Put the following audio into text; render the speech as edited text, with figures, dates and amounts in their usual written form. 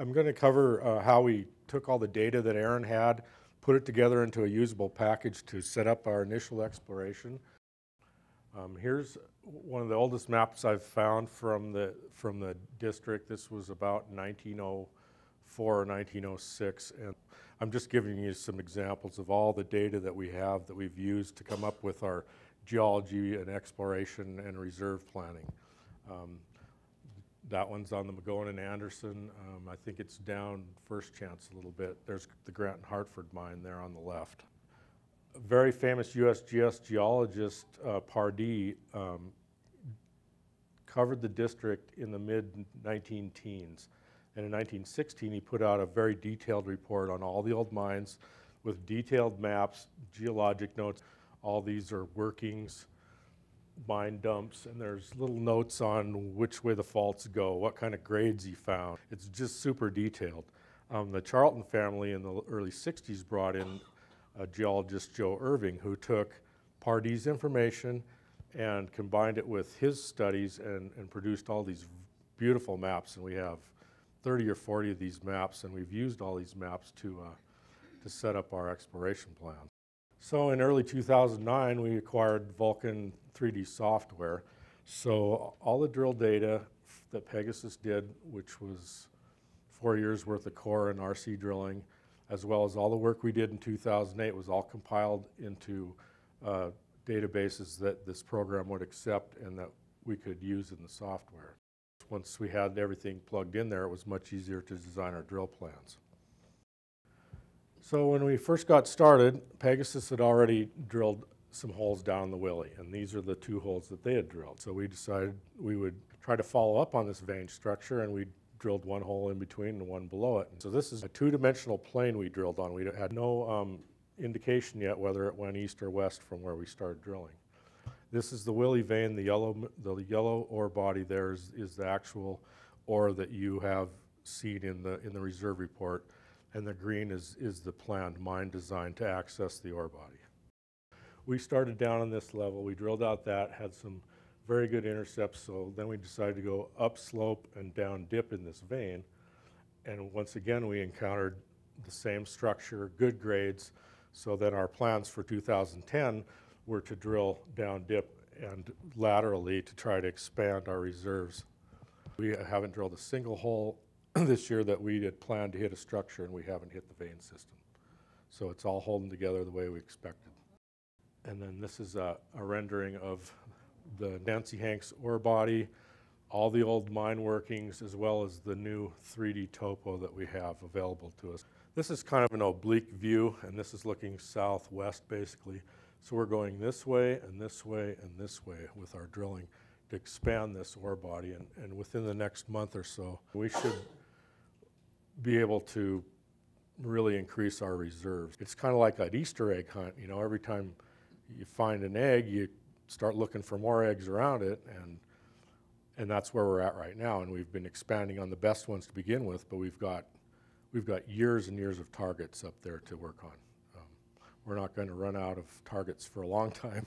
I'm going to cover how we took all the data that Aaron had, put it together into a usable package to set up our initial exploration. Here's one of the oldest maps I've found from the district. This was about 1904 or 1906, and I'm just giving you some examples of all the data that we have that we've used to come up with our geology and exploration and reserve planning. That one's on the McGowan and Anderson. I think it's down First Chance a little bit. There's the Grant and Hartford mine there on the left. A very famous USGS geologist, Pardee, covered the district in the mid-19-teens. And in 1916, he put out a very detailed report on all the old mines with detailed maps, geologic notes. All these are workings, mine dumps, and there's little notes on which way the faults go, what kind of grades he found. It's just super detailed. The Charlton family in the early 60s brought in geologist Joe Irving, who took Pardee's information and combined it with his studies and produced all these beautiful maps. And we have 30 or 40 of these maps, and we've used all these maps to set up our exploration plan. So in early 2009, we acquired Vulcan 3D software. So all the drill data that Pegasus did, which was 4 years worth of core and RC drilling, as well as all the work we did in 2008, was all compiled into databases that this program would accept and that we could use in the software. Once we had everything plugged in there, it was much easier to design our drill plans. So when we first got started, Pegasus had already drilled some holes down the Willie, and these are the 2 holes that they had drilled. So we decided we would try to follow up on this vein structure, and we drilled 1 hole in between and 1 below it. So this is a 2-dimensional plane we drilled on. We had no indication yet whether it went east or west from where we started drilling. This is the Willie vein. The yellow ore body there is the actual ore that you have seen in the reserve report, and the green is the planned mine design to access the ore body. We started down on this level. We drilled out that, had some very good intercepts, so then we decided to go up slope and down dip in this vein. And once again, we encountered the same structure, good grades, so that our plans for 2010 were to drill down dip and laterally to try to expand our reserves. We haven't drilled a single hole this year that we had planned to hit a structure, and we haven't hit the vein system. So it's all holding together the way we expected. And then this is a rendering of the Nancy Hanks ore body, all the old mine workings, as well as the new 3D topo that we have available to us. This is kind of an oblique view, and this is looking southwest basically. So we're going this way and this way and this way with our drilling to expand this ore body, and within the next month or so, we should be able to really increase our reserves. It's kind of like an Easter egg hunt. You know, every time you find an egg, you start looking for more eggs around it, and that's where we're at right now. And we've been expanding on the best ones to begin with, but we've got years and years of targets up there to work on. We're not going to run out of targets for a long time.